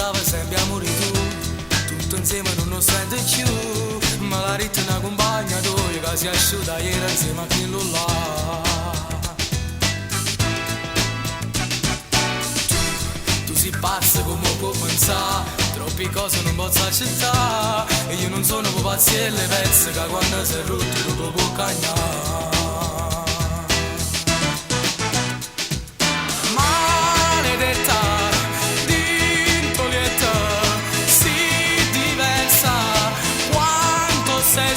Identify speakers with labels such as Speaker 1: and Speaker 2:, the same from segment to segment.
Speaker 1: stava sempre a morire tu, tutto insieme non lo sente più, ma la ritta una compagna tua che si è asciutta ieri insieme a quello là. Tu sei pazzo come può pensare, troppe cose non posso accettare, e io non sono più paziente pezzo che quando sei rotto tu può cagnare.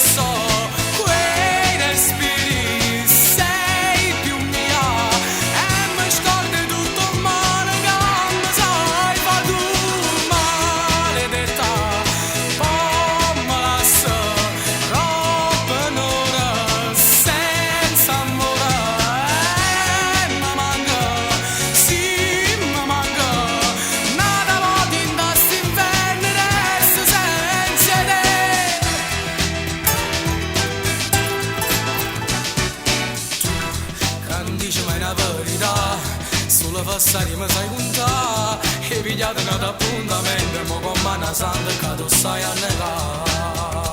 Speaker 1: So, quei respiri sei più mia e mi scordi tutto il male che sai fa tu, maledetta, poi me lascia troppo un'ora senza amore e mi manca, sì mi manca, nada volta in questo inverno resta senza te. Dice mai una verità, sulla passare mi sai contare, e pigliate un appuntamento, ma con mano santa che tu stai a negare.